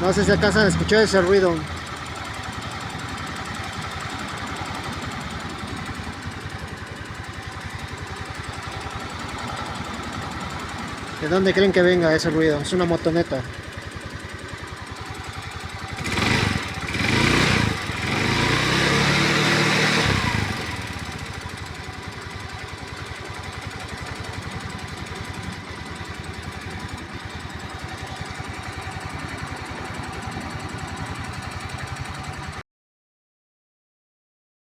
No sé si alcanzan a escuchar ese ruido. ¿De dónde creen que venga ese ruido? Es una motoneta.